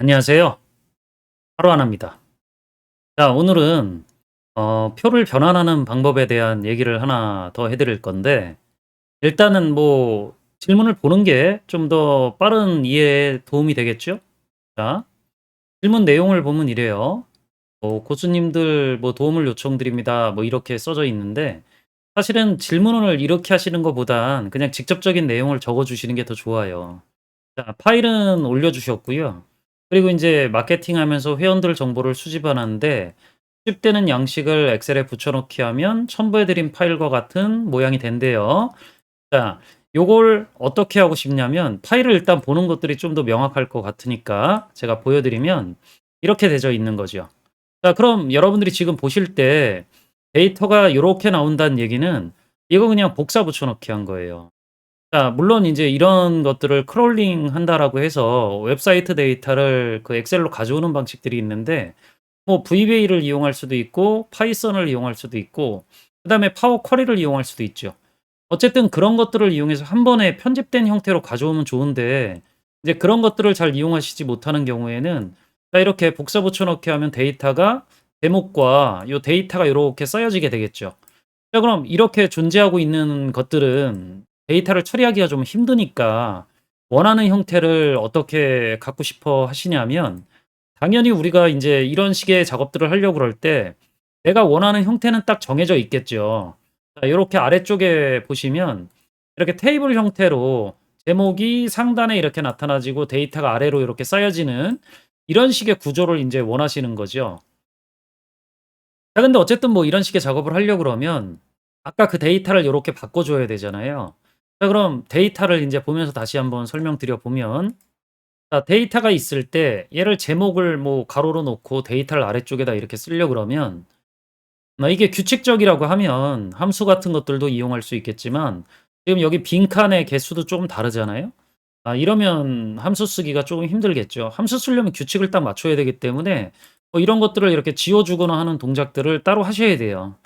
안녕하세요. 하루 하나입니다. 자, 오늘은 표를 변환하는 방법에 대한 얘기를 하나 더 해 드릴 건데, 일단은 뭐 질문을 보는 게 좀 더 빠른 이해에 도움이 되겠죠? 자, 질문 내용을 보면 이래요. "고수님들 뭐 도움을 요청드립니다." 뭐 이렇게 써져 있는데, 사실은 질문을 이렇게 하시는 것보단 그냥 직접적인 내용을 적어 주시는 게 더 좋아요. 자, 파일은 올려주셨고요. 그리고 이제 마케팅하면서 회원들 정보를 수집하는데, 수집되는 양식을 엑셀에 붙여넣기 하면 첨부해 드린 파일과 같은 모양이 된대요. 자, 요걸 어떻게 하고 싶냐면, 파일을 일단 보는 것들이 좀 더 명확할 것 같으니까 제가 보여드리면 이렇게 되어 있는 거죠. 자, 그럼 여러분들이 지금 보실 때 데이터가 요렇게 나온다는 얘기는 이거 그냥 복사 붙여넣기 한 거예요. 자, 물론 인제 이런 것들을 크롤링 한다라고 해서 웹사이트 데이터를 그 엑셀로 가져오는 방식들이 있는데, 뭐 VBA를 이용할 수도 있고 파이썬을 이용할 수도 있고 그다음에 파워 쿼리를 이용할 수도 있죠. 어쨌든 그런 것들을 이용해서 한 번에 편집된 형태로 가져오면 좋은데, 이제 그런 것들을 잘 이용하시지 못하는 경우에는 자, 이렇게 복사 붙여 넣기 하면 데이터가 제목과 요 데이터가 요렇게 쌓여지게 되겠죠. 자, 그럼 이렇게 존재하고 있는 것들은 데이터를 처리하기가 좀 힘드니까 원하는 형태를 어떻게 갖고 싶어 하시냐면, 당연히 우리가 인제 이런 식의 작업들을 하려고 그럴 때 내가 원하는 형태는 딱 정해져 있겠죠. 자, 요렇게 아래쪽에 보시면 이렇게 테이블 형태로 제목이 상단에 이렇게 나타나지고 데이터가 아래로 이렇게 쌓여지는 이런 식의 구조를 인제 원하시는 거죠. 자, 근데 어쨌든 뭐 이런 식의 작업을 하려고 그러면 아까 그 데이터를 요렇게 바꿔 줘야 되잖아요. 자, 그럼 데이터를 인제 보면서 다시 한번 설명드려 보면, 자, 데이터가 있을 때 얘를 제목을 뭐 가로로 놓고 데이터를 아래쪽에다 이렇게 쓰려 그러면, 이게 규칙적이라고 하면 함수 같은 것들도 이용할 수 있겠지만 지금 여기 빈칸의 개수도 조금 다르잖아요. 이러면 함수 쓰기가 조금 힘들겠죠. 함수 쓰려면 규칙을 딱 맞춰야 되기 때문에 이런 것들을 이렇게 지워 주거나 하는 동작들을 따로 하셔야 돼요.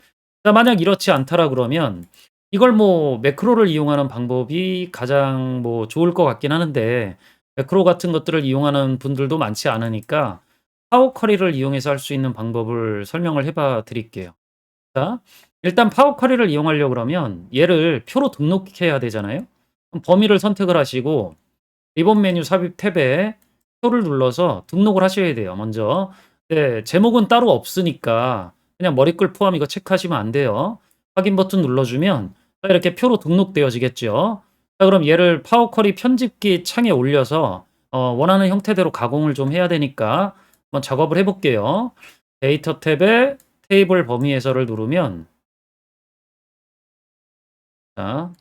자, 만약 이렇지 않다라 그러면 이걸 뭐 매크로를 이용하는 방법이 가장 뭐 좋을 것 같긴 하는데, 매크로 같은 것들을 이용하는 분들도 많지 않으니까 파워 쿼리를 이용해서 할 수 있는 방법을 설명을 해봐 드릴게요. 자, 일단 파워 쿼리를 이용하려고 그러면 얘를 표로 등록해야 되잖아요. 그럼 범위를 선택을 하시고 리본 메뉴 삽입 탭에 표를 눌러서 등록을 하셔야 돼요, 먼저. 네, 제목은 따로 없으니까 그냥 머리글 포함 이거 체크하시면 안 돼요. 확인 버튼 눌러주면 자, 이렇게 표로 등록되어지겠죠. 자, 그럼 얘를 파워 쿼리 편집기 창에 올려서 원하는 형태대로 가공을 좀 해야 되니까 한번 작업을 해 볼게요. 데이터 탭에 테이블 범위 해설을 누르면, 자,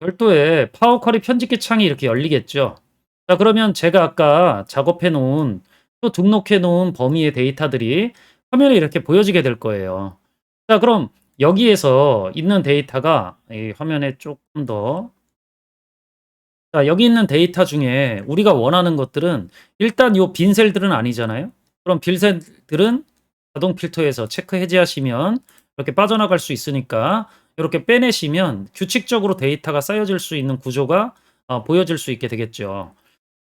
별도의 파워 쿼리 편집기 창이 이렇게 열리겠죠. 자, 그러면 제가 아까 작업해 놓은 또 등록해 놓은 범위의 데이터들이 화면에 이렇게 보여지게 될 거예요. 자, 그럼 여기에서 있는 데이터가 이 화면에 조금 더, 자, 여기 있는 데이터 중에 우리가 원하는 것들은 일단 요 빈 셀들은 아니잖아요. 그럼 빈 셀들은 자동 필터에서 체크 해제하시면 이렇게 빠져나갈 수 있으니까 이렇게 빼내시면 규칙적으로 데이터가 쌓여질 수 있는 구조가 보여질 수 있게 되겠죠.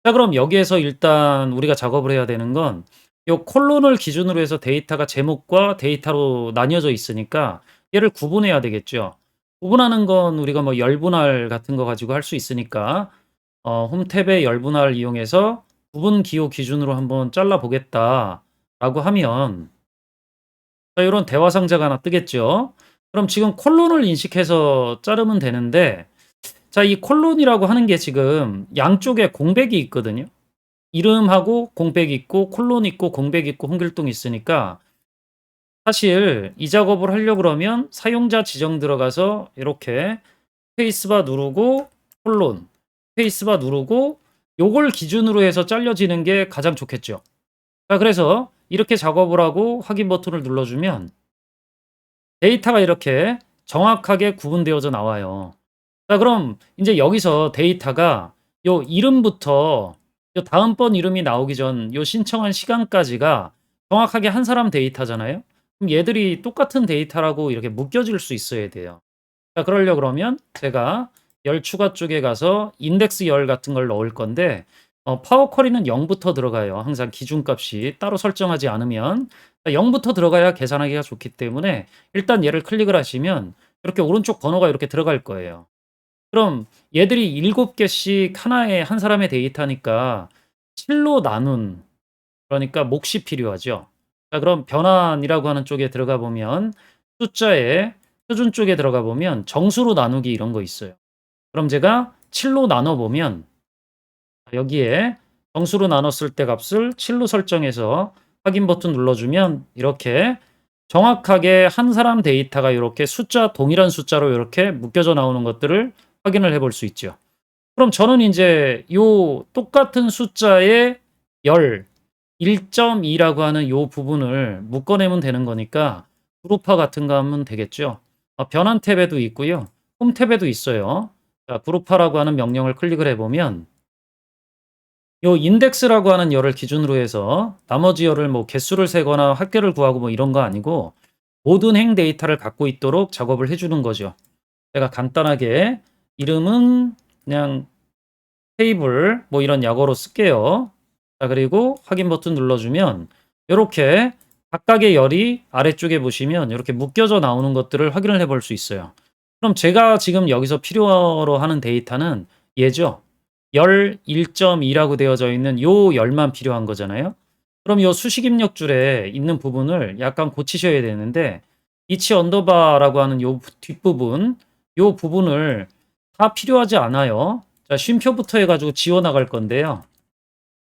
자, 그럼 여기에서 일단 우리가 작업을 해야 되는 건 요 콜론을 기준으로 해서 데이터가 제목과 데이터로 나뉘어져 있으니까 얘를 구분해야 되겠죠. 구분하는 건 우리가 뭐 열분할 같은 거 가지고 할 수 있으니까 홈 탭의 열분할을 이용해서 구분 기호 기준으로 한번 잘라 보겠다라고 하면 자, 요런 대화 상자가 하나 뜨겠죠. 그럼 지금 콜론을 인식해서 자르면 되는데, 자, 이 콜론이라고 하는 게 지금 양쪽에 공백이 있거든요. 이름하고 공백 있고 콜론 있고 공백 있고 홍길동 있으니까 사실 이 작업을 하려고 그러면 사용자 지정 들어가서 이렇게 스페이스바 누르고 콜론, 스페이스바 누르고 요걸 기준으로 해서 잘려지는 게 가장 좋겠죠. 자, 그래서 이렇게 작업을 하고 확인 버튼을 눌러주면 데이터가 이렇게 정확하게 구분되어져 나와요. 자, 그럼 인제 여기서 데이터가 요 이름부터 요 다음번 이름이 나오기 전 요 신청한 시간까지가 정확하게 한 사람 데이터잖아요. 그럼 얘들이 똑같은 데이터라고 이렇게 묶여질 수 있어야 돼요. 자, 그러려 그러면 제가 열 추가 쪽에 가서 인덱스 열 같은 걸 넣을 건데, 파워 쿼리는 0 부터 들어가요. 항상 기준값이 따로 설정하지 않으면 0 부터 들어가야 계산하기가 좋기 때문에 일단 얘를 클릭을 하시면 이렇게 오른쪽 번호가 이렇게 들어갈 거예요. 그럼 얘들이 7 개씩 하나의 한 사람의 데이터니까 7로 나눈, 그러니까 몫이 필요하죠. 자, 그럼 변환이라고 하는 쪽에 들어가 보면 숫자의 표준 쪽에 들어가 보면 정수로 나누기 이런 거 있어요. 그럼 제가 7로 나눠 보면 여기에 정수로 나눴을 때 값을 7로 설정해서 확인 버튼 눌러주면 이렇게 정확하게 한 사람 데이터가 이렇게 숫자 동일한 숫자로 이렇게 묶여져 나오는 것들을 확인을 해볼 수 있죠. 그럼 저는 이제 요 똑같은 숫자의 열 1.2라고 하는 요 부분을 묶어내면 되는 거니까 그룹화 같은 거 하면 되겠죠. 변환 탭에도 있고요. 홈 탭에도 있어요. 자, 그룹화라고 하는 명령을 클릭을 해보면 요 인덱스라고 하는 열을 기준으로 해서 나머지 열을 뭐 개수를 세거나 합계를 구하고 뭐 이런 거 아니고 모든 행 데이터를 갖고 있도록 작업을 해주는 거죠. 제가 간단하게 이름은 그냥 테이블 뭐 이런 약어로 쓸게요. 자, 그리고 확인 버튼 눌러주면 이렇게 각각의 열이 아래쪽에 보시면 이렇게 묶여져 나오는 것들을 확인을 해볼 수 있어요. 그럼 제가 지금 여기서 필요로 하는 데이터는 얘죠. 열 1.2라고 되어져 있는 요 열만 필요한 거잖아요. 그럼 요 수식 입력 줄에 있는 부분을 약간 고치셔야 되는데 이치 언더바라고 하는 요 뒷부분, 요 부분을 다 필요하지 않아요. 자, 쉼표부터 해가지고 지워 나갈 건데요.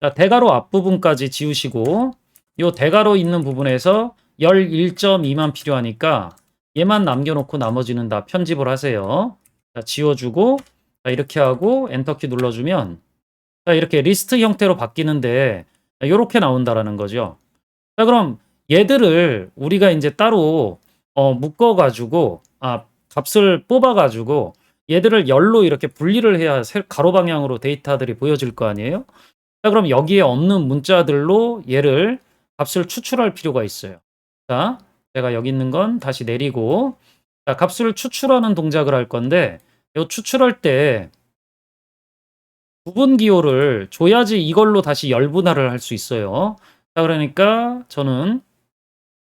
자, 대괄호 앞부분까지 지우시고 요 대괄호 있는 부분에서 열 1.2만 필요하니까 얘만 남겨놓고 나머지는 다 편집을 하세요. 자, 지워주고 자, 이렇게 하고 엔터키 눌러주면 자, 이렇게 리스트 형태로 바뀌는데 이렇게 나온다라는 거죠. 자, 그럼 얘들을 우리가 이제 따로 묶어가지고 값을 뽑아가지고 얘들을 열로 이렇게 분리를 해야 가로 방향으로 데이터들이 보여질 거 아니에요? 자, 그럼 여기에 없는 문자들로 얘를 값을 추출할 필요가 있어요. 자, 제가 여기 있는 건 다시 내리고 자, 값을 추출하는 동작을 할 건데 요 추출할 때 부분 기호를 줘야지 이걸로 다시 열분할을 할 수 있어요. 자, 그러니까 저는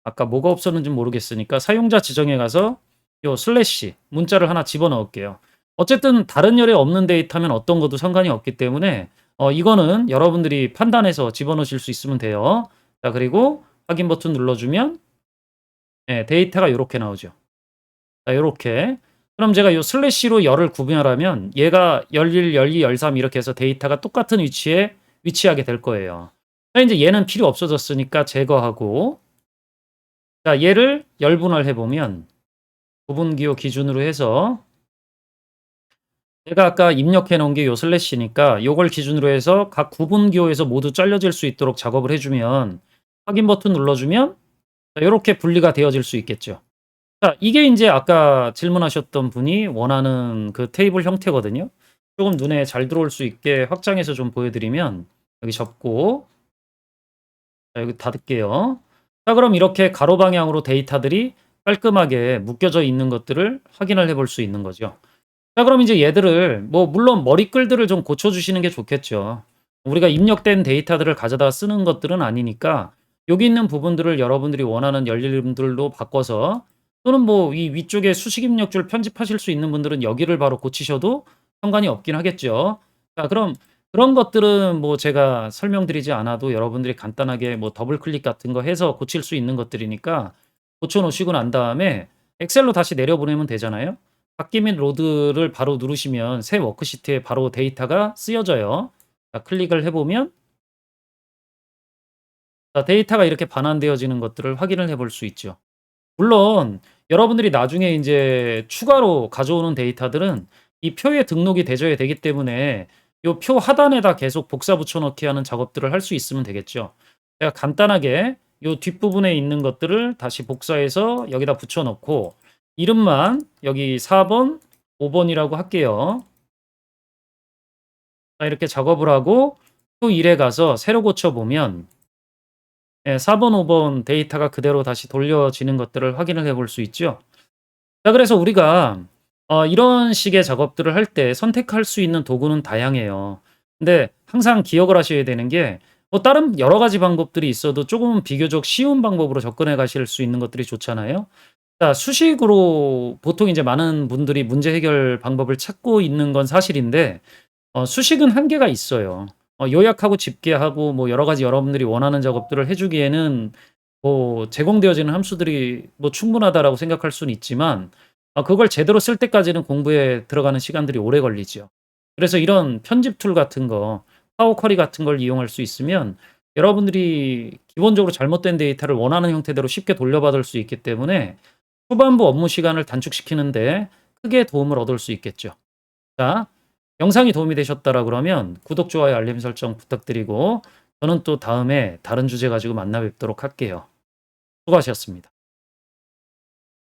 아까 뭐가 없었는지 모르겠으니까 사용자 지정에 가서 요 슬래시 문자를 하나 집어넣을게요. 어쨌든 다른 열에 없는 데이터면 어떤 것도 상관이 없기 때문에 이거는 여러분들이 판단해서 집어넣으실 수 있으면 돼요. 자, 그리고 확인 버튼 눌러주면 데이터가 이렇게 나오죠. 자, 요렇게. 그럼 제가 요 슬래시로 열을 구분하려면 얘가 열1, 열2, 열3 이렇게 해서 데이터가 똑같은 위치에 위치하게 될 거예요. 자, 이제 얘는 필요 없어졌으니까 제거하고 자, 얘를 열분할해 보면 구분기호 기준으로 해서 제가 아까 입력해 놓은 게 요 슬래시니까 요걸 기준으로 해서 각 구분기호에서 모두 잘려질 수 있도록 작업을 해주면 확인 버튼 눌러주면 요렇게 분리가 되어질 수 있겠죠. 자, 이게 인제 아까 질문하셨던 분이 원하는 그 테이블 형태거든요. 조금 눈에 잘 들어올 수 있게 확장해서 좀 보여드리면 여기 접고 자, 여기 닫을게요. 자, 그럼 이렇게 가로 방향으로 데이터들이 깔끔하게 묶여져 있는 것들을 확인을 해볼 수 있는 거죠. 자, 그럼 이제 얘들을 뭐 물론 머리글들을 좀 고쳐주시는 게 좋겠죠. 우리가 입력된 데이터들을 가져다 쓰는 것들은 아니니까 여기 있는 부분들을 여러분들이 원하는 열림들로 바꿔서 또는 뭐 이 위쪽에 수식 입력줄 편집하실 수 있는 분들은 여기를 바로 고치셔도 상관이 없긴 하겠죠. 자, 그럼 그런 것들은 뭐 제가 설명드리지 않아도 여러분들이 간단하게 뭐 더블 클릭 같은 거 해서 고칠 수 있는 것들이니까 고쳐 놓으시고 난 다음에 엑셀로 다시 내려보내면 되잖아요. 받기 및 로드를 바로 누르시면 새 워크시트에 바로 데이터가 쓰여져요. 자, 클릭을 해보면 자, 데이터가 이렇게 반환되어지는 것들을 확인을 해볼 수 있죠. 물론 여러분들이 나중에 이제 추가로 가져오는 데이터들은 이 표에 등록이 되셔야 되기 때문에 이 표 하단에다 계속 복사 붙여 넣기 하는 작업들을 할 수 있으면 되겠죠. 제가 간단하게 이 뒷부분에 있는 것들을 다시 복사해서 여기다 붙여 넣고 이름만 여기 4번, 5번이라고 할게요. 자, 이렇게 작업을 하고 또 1에 가서 새로 고쳐 보면 4번, 5번 데이터가 그대로 다시 돌려지는 것들을 확인을 해볼 수 있죠. 자, 그래서 우리가 이런 식의 작업들을 할 때 선택할 수 있는 도구는 다양해요. 근데 항상 기억을 하셔야 되는 게 뭐 다른 여러 가지 방법들이 있어도 쪼금은 비교적 쉬운 방법으로 접근해 가실 수 있는 것들이 좋잖아요. 자, 수식으로 보통 이제 많은 분들이 문제 해결 방법을 찾고 있는 건 사실인데 수식은 한계가 있어요. 요약하고 집계하고 뭐 여러 가지 여러분들이 원하는 작업들을 해 주기에는 뭐 제공되어지는 함수들이 뭐 '충분하다.'라고 생각할 수는 있지만 그걸 제대로 쓸 때까지는 공부에 들어가는 시간들이 오래 걸리죠. 그래서 이런 편집 툴 같은 거, 파워 쿼리 같은 걸 이용할 수 있으면 여러분들이 기본적으로 잘못된 데이터를 원하는 형태대로 쉽게 돌려받을 수 있기 때문에 후반부 업무 시간을 단축시키는 데 크게 도움을 얻을 수 있겠죠. 자, 영상이 도움이 되셨다라 그러면 구독, 좋아요, 알림 설정 부탁드리고 저는 또 다음에 다른 주제 가지고 만나 뵙도록 할게요. 수고하셨습니다.